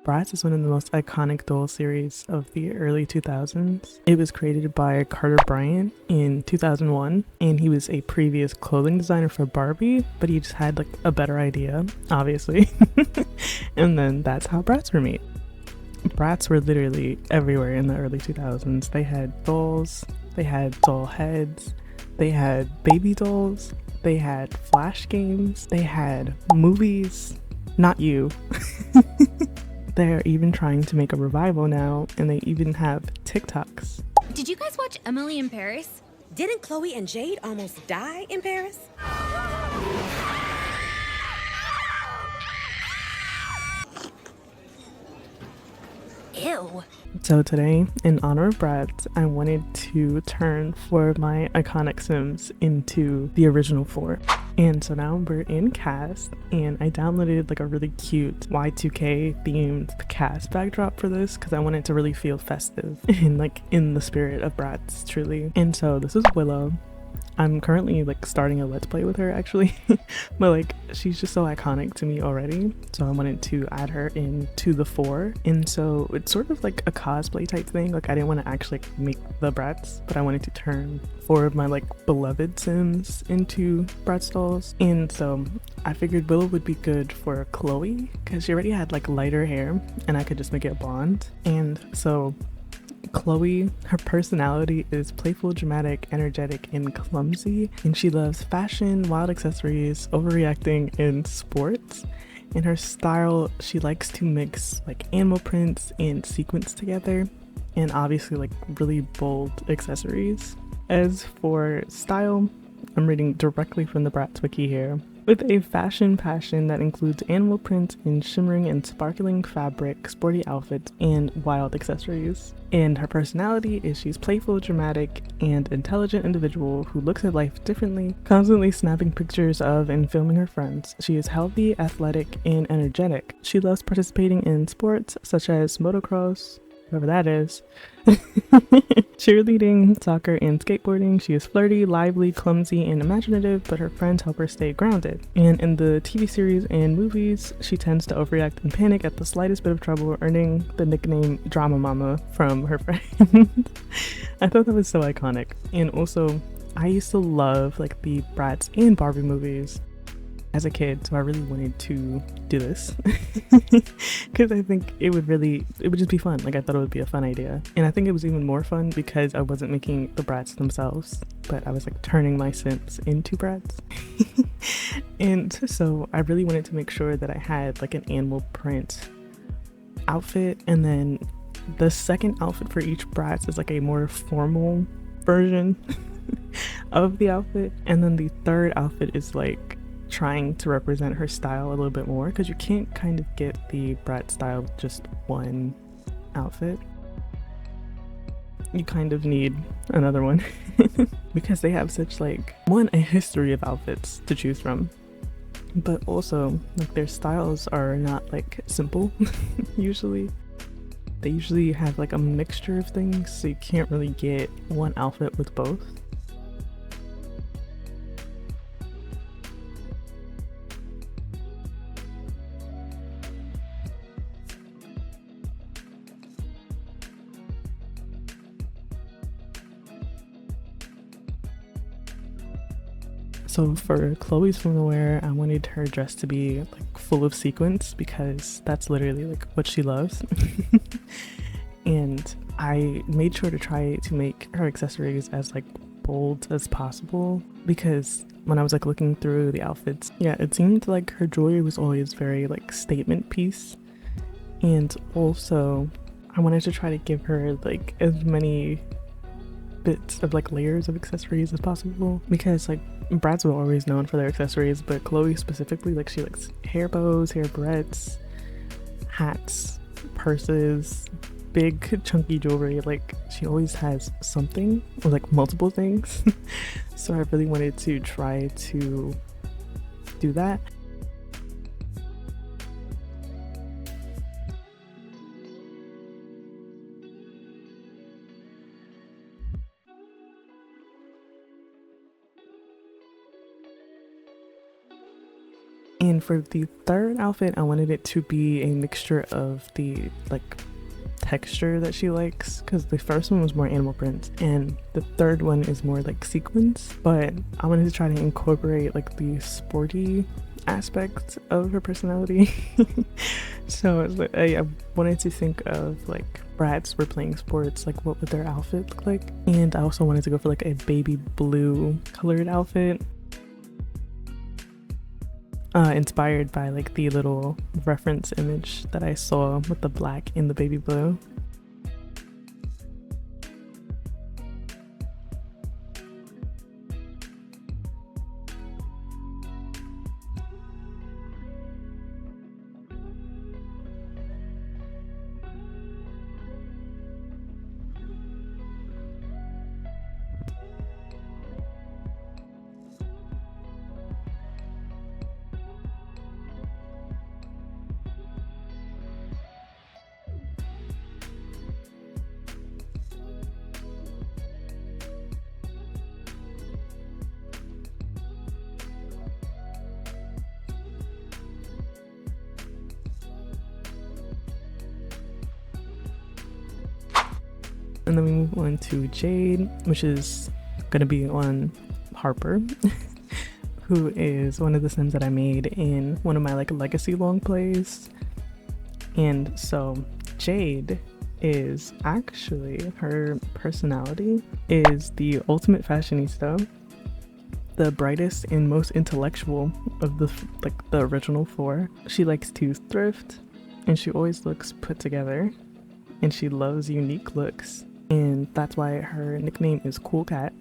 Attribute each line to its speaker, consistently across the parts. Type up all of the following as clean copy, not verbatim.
Speaker 1: Bratz is one of the most iconic doll series of the early 2000s. It was created by Carter Bryant in 2001, and he was a previous clothing designer for Barbie, but he just had like a better idea, obviously. And then that's how Bratz were made. Bratz were literally everywhere in the early 2000s. They had dolls, they had doll heads, they had baby dolls, they had flash games, they had movies. Not you. They're even trying to make a revival now, and they even have TikToks.
Speaker 2: Did you guys watch Emily in Paris?
Speaker 3: Didn't Chloe and Jade almost die in Paris?
Speaker 2: Ew.
Speaker 1: So today, in honor of Bratz, I wanted to turn 4 of my iconic Sims into the original 4. And so now we're in CAS, and I downloaded like a really cute Y2K themed CAS backdrop for this because I wanted to really feel festive and like in the spirit of Bratz, truly. And so this is Willow. I'm currently like starting a let's play with her actually, but like she's just so iconic to me already, so I wanted to add her into the 4. And so it's sort of like a cosplay type thing. Like I didn't want to actually make the Bratz, but I wanted to turn 4 of my like beloved Sims into Bratz dolls. And so I figured Willow would be good for Chloe because she already had like lighter hair and I could just make it blonde. And so Chloe, her personality is playful, dramatic, energetic, and clumsy, and she loves fashion, wild accessories, overreacting, and sports. In her style, she likes to mix like animal prints and sequins together, and obviously like really bold accessories. As for style, I'm reading directly from the Bratz wiki here. With a fashion passion that includes animal prints in shimmering and sparkling fabric, sporty outfits, and wild accessories. And her personality is she's playful, dramatic, and intelligent individual who looks at life differently, constantly snapping pictures of and filming her friends. She is healthy, athletic, and energetic. She loves participating in sports such as motocross, whatever that is, cheerleading, soccer, and skateboarding. She is flirty, lively, clumsy, and imaginative, but her friends help her stay grounded. And in the TV series and movies, she tends to overreact and panic at the slightest bit of trouble, earning the nickname Drama Mama from her friends. I thought that was so iconic. And also, I used to love like the Bratz and Barbie movies as a kid, so I really wanted to do this because I think it would just be fun. Like I thought it would be a fun idea, and I think it was even more fun because I wasn't making the Bratz themselves, but I was like turning my Sims into Bratz. And so I really wanted to make sure that I had like an animal print outfit, and then the second outfit for each Bratz is like a more formal version of the outfit, and then the third outfit is like trying to represent her style a little bit more, because you can't kind of get the Bratz style with just one outfit. You kind of need another one because they have such like a history of outfits to choose from, but also like their styles are not like simple. Usually they usually have like a mixture of things, so you can't really get one outfit with both. So for Chloe's formal wear, I wanted her dress to be like full of sequins because that's literally like what she loves. And I made sure to try to make her accessories as like bold as possible, because when I was like looking through the outfits, yeah, it seemed like her jewelry was always very like statement piece. And also I wanted to try to give her like as many bits of like layers of accessories as possible, because like Bratz were always known for their accessories, but Chloe specifically, like she likes hair bows, hair barrettes, hats, purses, big chunky jewelry. Like she always has something, or like multiple things. So I really wanted to try to do that. And for the third outfit, I wanted it to be a mixture of the like texture that she likes, because the first one was more animal prints and the third one is more like sequins, but I wanted to try to incorporate like the sporty aspect of her personality. So I wanted to think of like Bratz were playing sports, like what would their outfit look like, and I also wanted to go for like a baby blue colored outfit, inspired by like the little reference image that I saw with the black and the baby blue. And then we move on to Jade, which is going to be on Harper, who is one of the Sims that I made in one of my like legacy long plays. And so Jade is actually, her personality is the ultimate fashionista, the brightest and most intellectual of the original four. She likes to thrift and she always looks put together and she loves unique looks. And that's why her nickname is Cool Cat.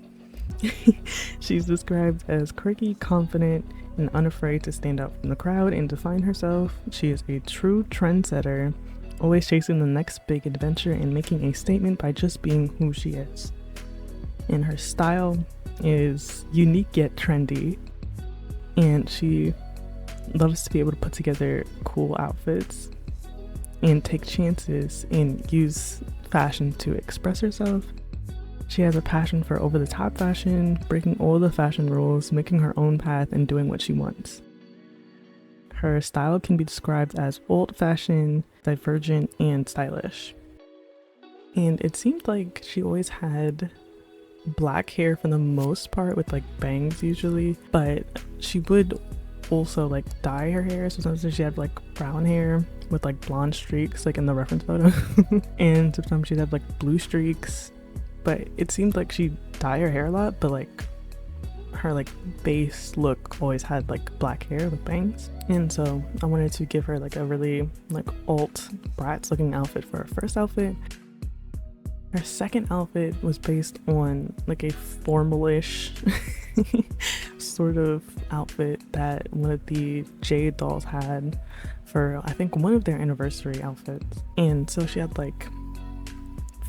Speaker 1: She's described as quirky, confident, and unafraid to stand out from the crowd and define herself. She is a true trendsetter, always chasing the next big adventure and making a statement by just being who she is. And her style is unique yet trendy, and she loves to be able to put together cool outfits and take chances and use fashion to express herself. She has a passion for over-the-top fashion, breaking all the fashion rules, making her own path, and doing what she wants. Her style can be described as old-fashioned, divergent, and stylish. And it seemed like she always had black hair for the most part, with like bangs usually, but she would also like dye her hair. So sometimes she had like brown hair with like blonde streaks, like in the reference photo, and sometimes she'd have like blue streaks. But it seemed like she'd dye her hair a lot, but like her like base look always had like black hair with bangs. And so I wanted to give her like a really like alt Bratz looking outfit for her first outfit. Her second outfit was based on like a formalish sort of outfit that one of the Jade dolls had for I think one of their anniversary outfits. And so she had like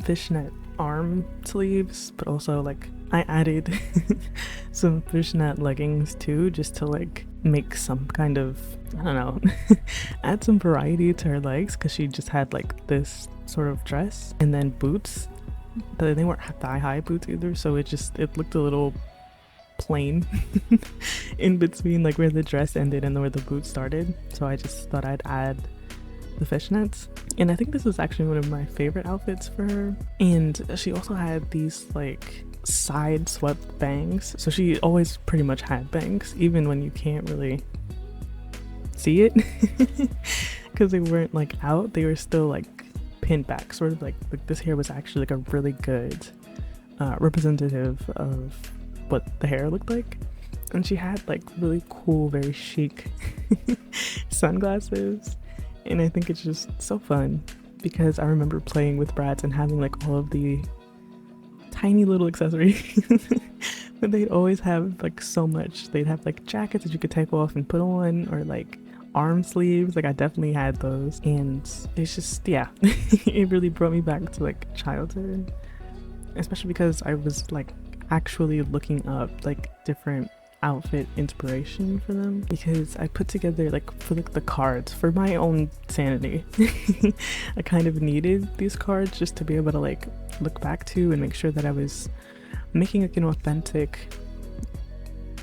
Speaker 1: fishnet arm sleeves, but also like I added some fishnet leggings too, just to like make some kind of, I don't know, add some variety to her legs, because she just had like this sort of dress and then boots. They weren't thigh-high boots either, so it looked a little plain in between like where the dress ended and where the boots started. So I just thought I'd add the fishnets, and I think this was actually one of my favorite outfits for her. And she also had these like side swept bangs, so she always pretty much had bangs even when you can't really see it because they weren't like out, they were still like pinned back, sort of like this hair was actually like a really good representative of what the hair looked like. And she had like really cool, very chic sunglasses, and I think it's just so fun because I remember playing with Bratz and having like all of the tiny little accessories but they'd always have like so much. They'd have like jackets that you could take off and put on, or like arm sleeves. Like I definitely had those, and it's just, yeah, it really brought me back to like childhood, especially because I was like actually looking up like different outfit inspiration for them, because I put together like for like the cards for my own sanity. I kind of needed these cards just to be able to like look back to and make sure that I was making like an authentic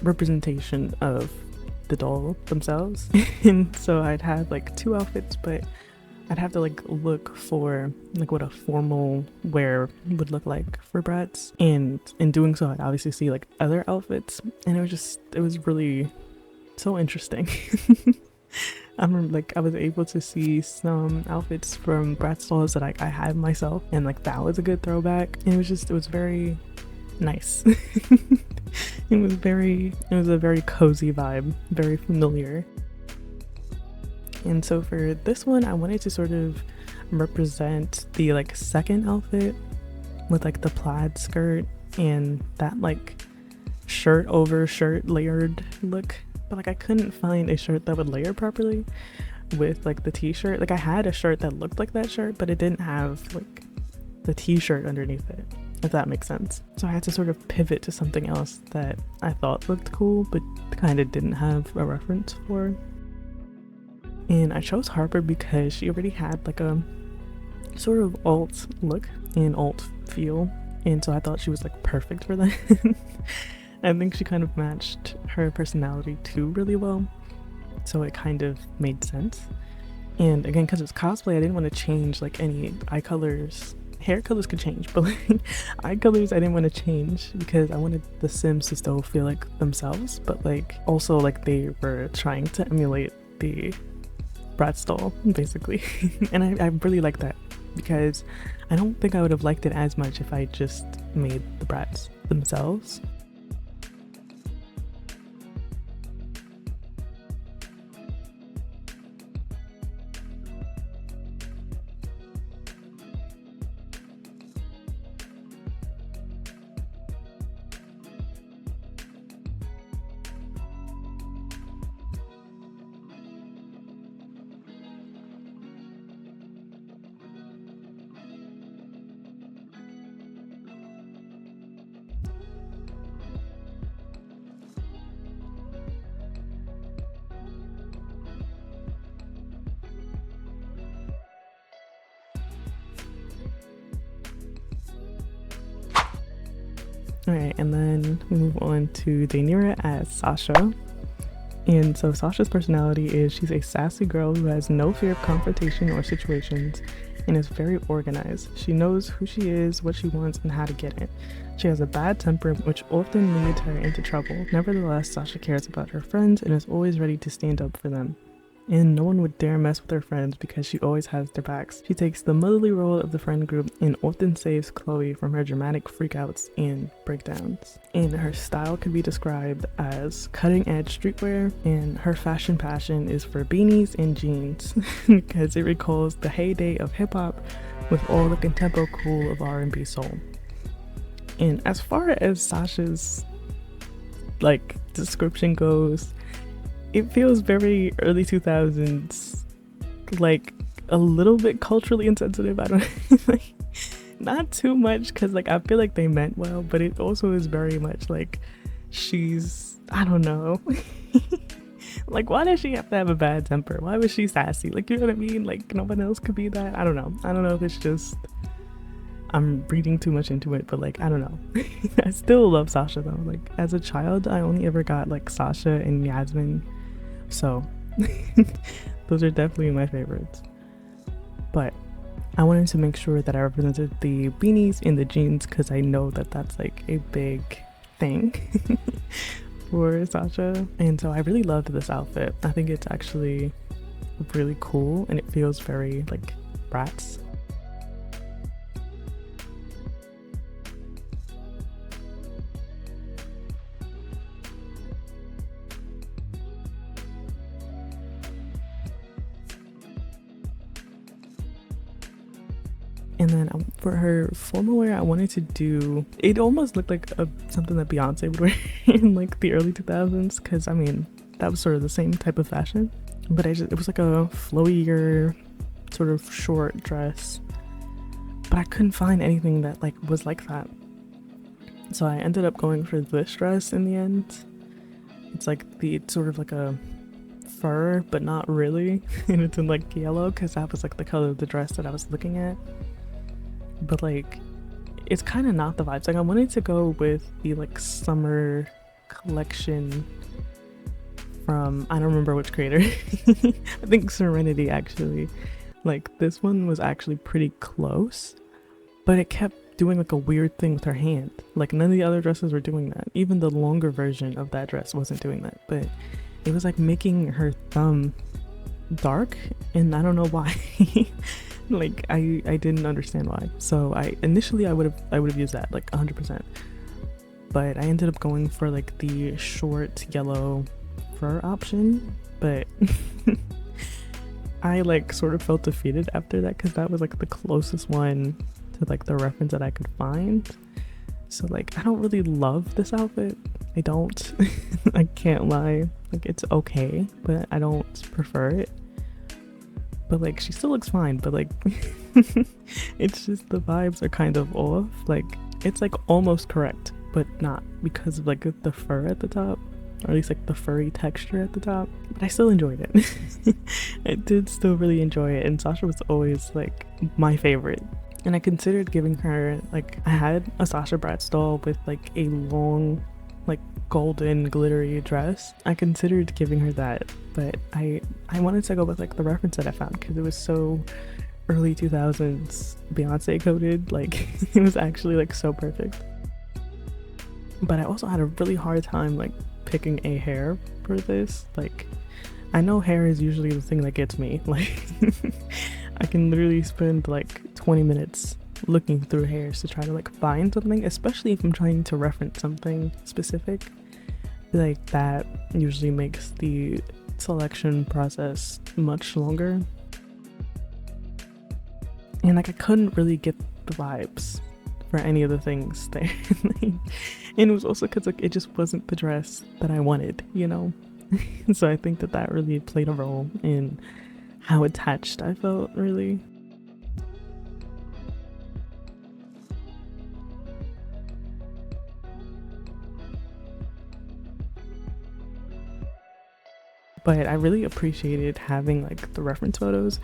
Speaker 1: representation of the doll themselves. And so I'd have like two outfits, but I'd have to like look for like what a formal wear would look like for Bratz, and in doing so I'd obviously see like other outfits, and it was really so interesting. I remember like I was able to see some outfits from Bratz dolls that I had myself, and like that was a good throwback, and it was very nice. It was a very cozy vibe, very familiar. And so for this one, I wanted to sort of represent the like second outfit with like the plaid skirt and that like shirt over shirt layered look. But like I couldn't find a shirt that would layer properly with like the t-shirt. Like I had a shirt that looked like that shirt, but it didn't have like the t-shirt underneath it, if that makes sense. So I had to sort of pivot to something else that I thought looked cool but kind of didn't have a reference for. And I chose Harper because she already had like a sort of alt look and alt feel, and so I thought she was like perfect for that. I think she kind of matched her personality too really well, so it kind of made sense. And again, because it's cosplay, I didn't want to change like any eye colors. Hair colors could change, but like eye colors I didn't want to change because I wanted the Sims to still feel like themselves, but like also like they were trying to emulate the Bratz doll basically. And I really like that because I don't think I would have liked it as much if I just made the Bratz themselves. Alright, and then we move on to Daenerys as Sasha. And so Sasha's personality is she's a sassy girl who has no fear of confrontation or situations and is very organized. She knows who she is, what she wants, and how to get it. She has a bad temper, which often leads her into trouble. Nevertheless, Sasha cares about her friends and is always ready to stand up for them. And no one would dare mess with her friends because she always has their backs. She takes the motherly role of the friend group and often saves Chloe from her dramatic freakouts and breakdowns. And her style could be described as cutting edge streetwear, and her fashion passion is for beanies and jeans because it recalls the heyday of hip hop with all the contempo cool of R&B soul. And as far as Sasha's like description goes, it feels very early 2000s, like a little bit culturally insensitive. I don't like, not too much because like I feel like they meant well, but it also is very much like she's, I don't know. Like, why does she have to have a bad temper? Why was she sassy? Like, you know what I mean? Like, no one else could be that. I don't know if it's just I'm reading too much into it, but like, I don't know. I still love Sasha though. Like, as a child, I only ever got like Sasha and Yasmin. So those are definitely my favorites. But I wanted to make sure that I represented the beanies and the jeans because I know that that's like a big thing for Sasha. And so I really loved this outfit. I think it's actually really cool and it feels very like Bratz. And then for her formal wear, I wanted to do, it almost looked like something that Beyonce would wear in like the early 2000s, because I mean that was sort of the same type of fashion, but it was like a flowier sort of short dress, but I couldn't find anything that like was like that. So I ended up going for this dress in the end. It's like it's sort of like a fur, but not really, and it's in like yellow because that was like the color of the dress that I was looking at. But like it's kind of not the vibes. Like I wanted to go with the like summer collection from, I don't remember which creator. I think Serenity actually. Like this one was actually pretty close, but it kept doing like a weird thing with her hand. Like none of the other dresses were doing that. Even the longer version of that dress wasn't doing that, but it was like making her thumb dark, and I don't know why. Like I didn't understand why. So I initially I would have used that like 100%, but I ended up going for like the short yellow fur option. But I like sort of felt defeated after that because that was like the closest one to like the reference that I could find. So like I don't really love this outfit. I don't. I can't lie. Like it's okay, but I don't prefer it. But like she still looks fine, but like it's just the vibes are kind of off. Like it's like almost correct, but not, because of like the fur at the top, or at least like the furry texture at the top. But I still enjoyed it. I did still really enjoy it, and Sasha was always like my favorite. And I considered giving her, like, I had a Sasha Bratz doll with like a long like golden glittery dress. I considered giving her that, but I wanted to go with like the reference that I found because it was so early 2000s Beyonce coded. Like it was actually like so perfect. But I also had a really hard time like picking a hair for this. Like I know hair is usually the thing that gets me. Like I can literally spend like 20 minutes looking through hairs to try to like find something, especially if I'm trying to reference something specific. Like that usually makes the selection process much longer. And like I couldn't really get the vibes for any of the things there. And it was also because like it just wasn't the dress that I wanted, you know? So I think that really played a role in how attached I felt, really. But I really appreciated having like the reference photos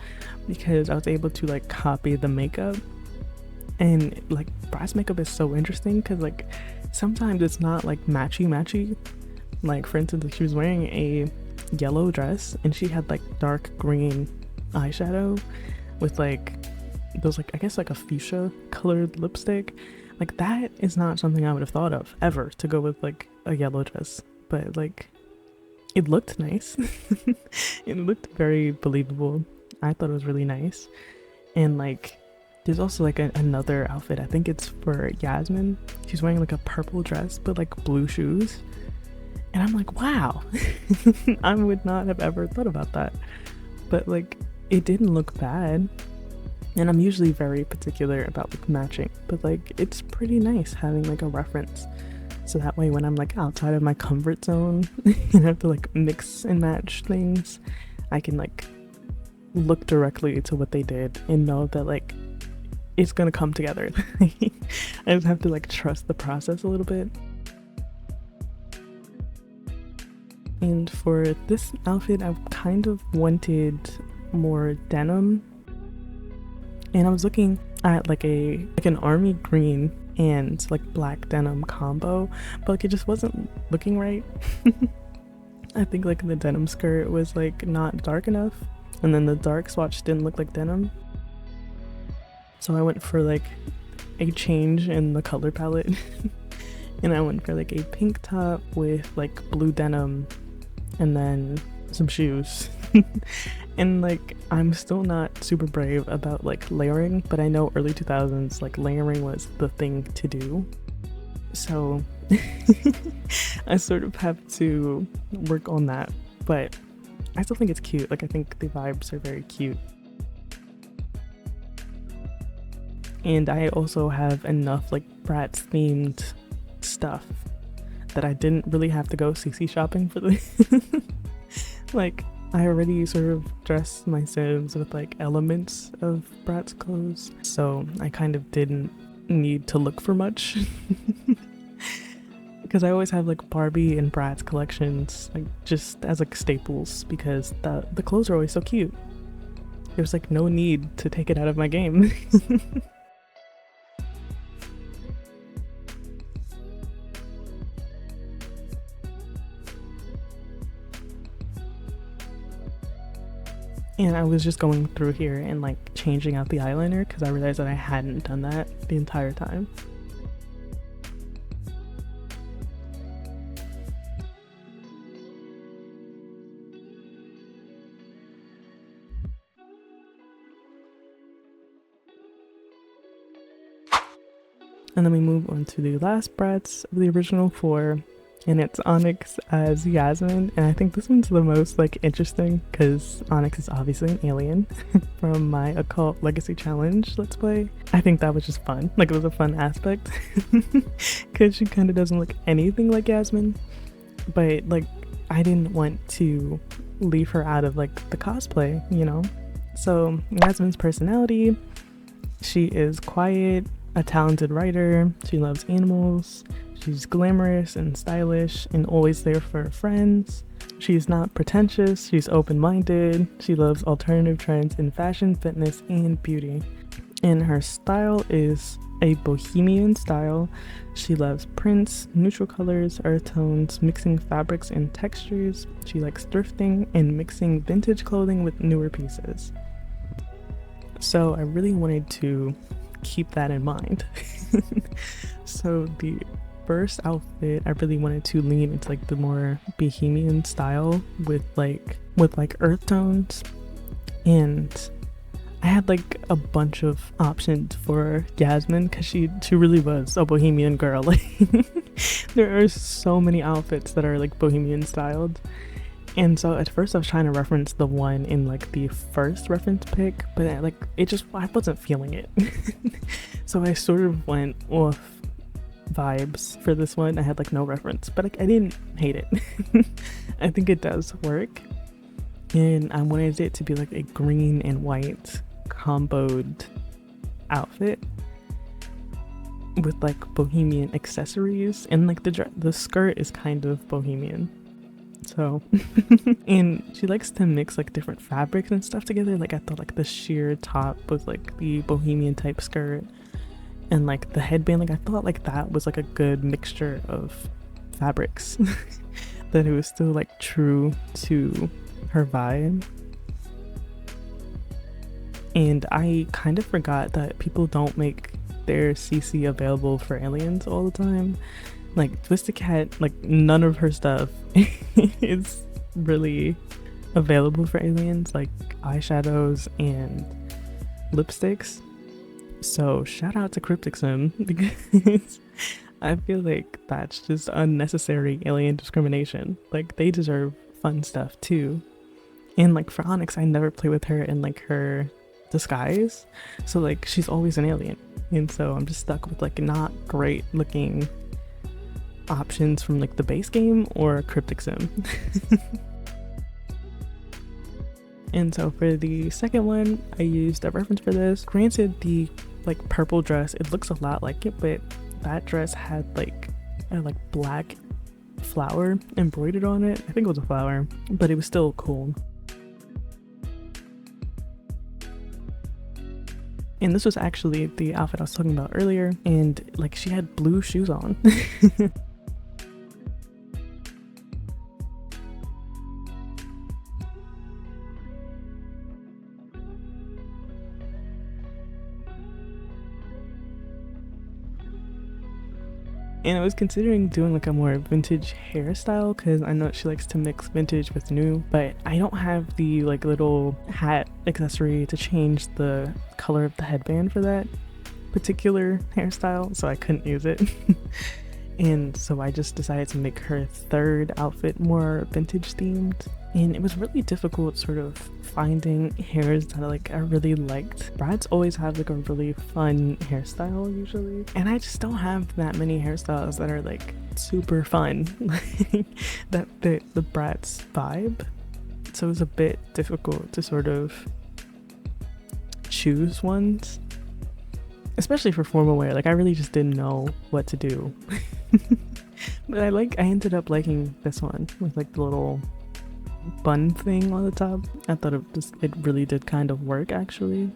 Speaker 1: because I was able to like copy the makeup. And like Bratz makeup is so interesting because like sometimes it's not like matchy. Like for instance, she was wearing a yellow dress and she had like dark green eyeshadow with like those like I guess like a fuchsia colored lipstick. Like that is not something I would have thought of ever to go with like a yellow dress, but like it looked nice. It looked very believable. I thought it was really nice. And like there's also like another outfit, I think it's for Yasmin. She's wearing like a purple dress but like blue shoes, and I'm like, wow. I would not have ever thought about that, but like it didn't look bad. And I'm usually very particular about like matching, but like it's pretty nice having like a reference, so that way when I'm like outside of my comfort zone and have to like mix and match things, I can like look directly to what they did and know that like it's gonna come together. I just have to like trust the process a little bit. And for this outfit, I kind of wanted more denim, and I was looking at like an army green and like black denim combo, but like it just wasn't looking right. I think like the denim skirt was like not dark enough, and then the dark swatch didn't look like denim. So I went for like a change in the color palette. And I went for like a pink top with like blue denim and then some shoes. And like I'm still not super brave about like layering, but I know early 2000s like layering was the thing to do. So I sort of have to work on that, but I still think it's cute. Like I think the vibes are very cute. And I also have enough like Bratz themed stuff that I didn't really have to go CC shopping for the like I already sort of dressed my Sims with like elements of Bratz clothes, so I kind of didn't need to look for much. Because I always have like Barbie and Bratz collections like just as like staples, because the clothes are always so cute. There's like no need to take it out of my game. And I was just going through here and like changing out the eyeliner because I realized that I hadn't done that the entire time. And then we move on to the last Bratz of the original 4, and it's Onyx as Yasmin. And I think this one's the most like interesting because Onyx is obviously an alien from my Occult Legacy Challenge Let's Play. I think that was just fun. Like, it was a fun aspect because she kind of doesn't look anything like Yasmin, but like I didn't want to leave her out of like the cosplay, you know? So Yasmin's personality, she is quiet, a talented writer, she loves animals, she's glamorous and stylish and always there for her friends. She's not pretentious, she's open-minded, she loves alternative trends in fashion, fitness, and beauty. And her style is a bohemian style. She loves prints, neutral colors, earth tones, mixing fabrics and textures. She likes thrifting and mixing vintage clothing with newer pieces. So I really wanted to keep that in mind. So the first outfit, I really wanted to lean into like the more bohemian style with like earth tones, and I had like a bunch of options for Yasmin because she really was a bohemian girl. Like there are so many outfits that are like bohemian styled. And so at first I was trying to reference the one in like the first reference pick, but I wasn't feeling it. So I sort of went off vibes for this one. I had like no reference, but I didn't hate it. I think it does work. And I wanted it to be like a green and white comboed outfit with like bohemian accessories, and like the skirt is kind of bohemian. So and she likes to mix like different fabrics and stuff together. Like I thought like the sheer top with like the bohemian type skirt and like the headband, like I thought like that was like a good mixture of fabrics that it was still like true to her vibe. And I kind of forgot that people don't make their CC available for aliens all the time. Like Twisted Cat, like none of her stuff is really available for aliens, like eyeshadows and lipsticks. So shout out to Cryptic Sim because I feel like that's just unnecessary alien discrimination. Like they deserve fun stuff too. And like for Onyx, I never play with her in like her disguise, so like she's always an alien, and so I'm just stuck with like not great looking options from like the base game or Cryptic Sim. And so for the second one, I used a reference for this. Granted, the like purple dress, it looks a lot like it, but that dress had like a like black flower embroidered on it. I think it was a flower, but it was still cool. And this was actually the outfit I was talking about earlier, and like she had blue shoes on. And I was considering doing like a more vintage hairstyle because I know she likes to mix vintage with new, but I don't have the like little hat accessory to change the color of the headband for that particular hairstyle, so I couldn't use it. And so I just decided to make her third outfit more vintage themed. And it was really difficult sort of finding hairs that I really liked. Bratz always have like a really fun hairstyle usually, and I just don't have that many hairstyles that are like super fun that fit the Bratz vibe. So it was a bit difficult to sort of choose ones, especially for formal wear. Like I really just didn't know what to do. But I ended up liking this one with like the little bun thing on the top. I thought it really did kind of work actually.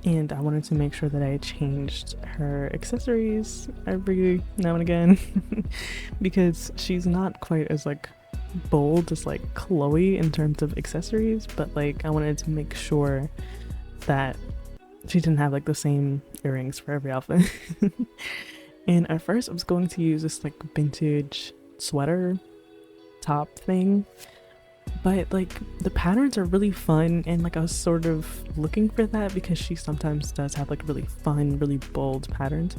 Speaker 1: and I wanted to make sure that I changed her accessories every now and again because she's not quite as like bold as like Chloe in terms of accessories, but like I wanted to make sure that she didn't have like the same earrings for every outfit. And at first I was going to use this like vintage sweater top thing, but like the patterns are really fun, and like I was sort of looking for that because she sometimes does have like really fun, really bold patterns,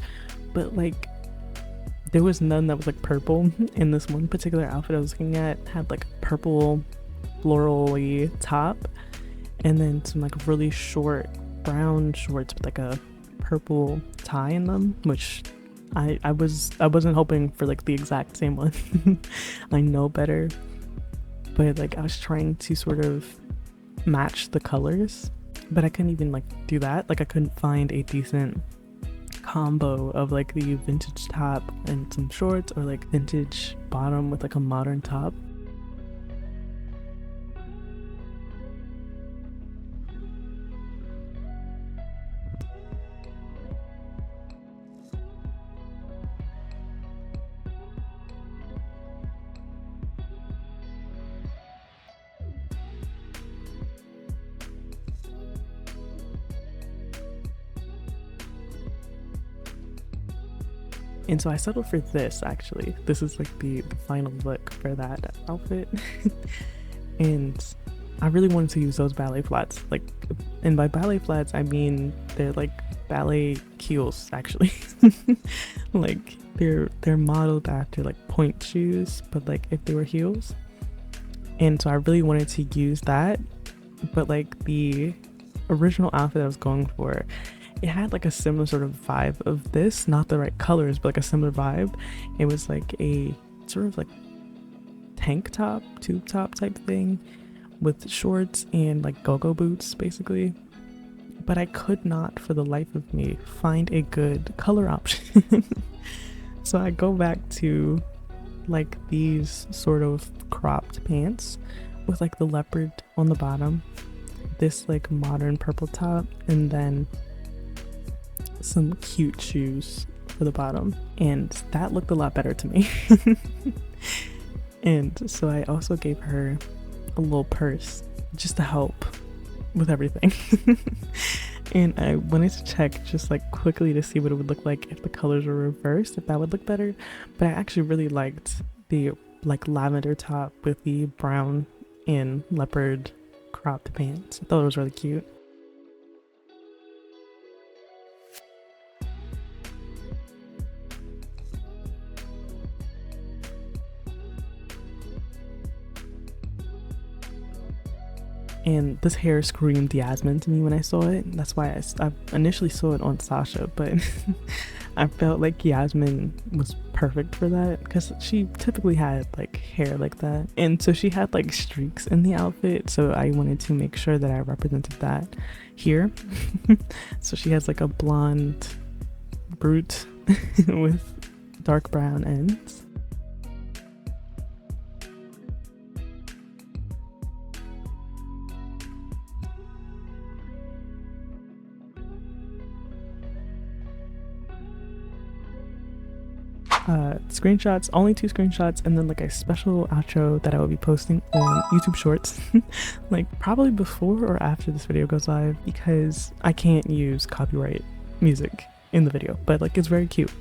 Speaker 1: but like there was none that was like purple. In this one particular outfit I was looking at had like purple floral-y top and then some like really short brown shorts with like a purple tie in them, which I wasn't hoping for like the exact same one. I know better, but like I was trying to sort of match the colors, but I couldn't even like do that. Like I couldn't find a decent combo of like the vintage top and some shorts, or like vintage bottom with like a modern top. And so I settled for this. Actually, this is like the final look for that outfit. And I really wanted to use those ballet flats, like, and by ballet flats I mean they're like ballet heels actually. Like they're modeled after like point shoes, but like if they were heels. And so I really wanted to use that, but like the original outfit I was going for, it had like a similar sort of vibe of this, not the right colors, but like a similar vibe. It was like a sort of like tank top, tube top type thing with shorts and like go-go boots basically. But I could not for the life of me find a good color option. So I go back to like these sort of cropped pants with like the leopard on the bottom, this like modern purple top, and then some cute shoes for the bottom, and that looked a lot better to me. And so I also gave her a little purse just to help with everything. And I wanted to check just like quickly to see what it would look like if the colors were reversed, if that would look better. But I actually really liked the like lavender top with the brown and leopard cropped pants. I thought it was really cute. And this hair screamed Yasmin to me when I saw it. That's why I initially saw it on Sasha, but I felt like Yasmin was perfect for that because she typically had like hair like that. And so she had like streaks in the outfit, so I wanted to make sure that I represented that here. So she has like a blonde brute with dark brown ends. Screenshots, only 2 screenshots, and then like a special outro that I will be posting on YouTube Shorts like probably before or after this video goes live, because I can't use copyright music in the video, but like it's very cute.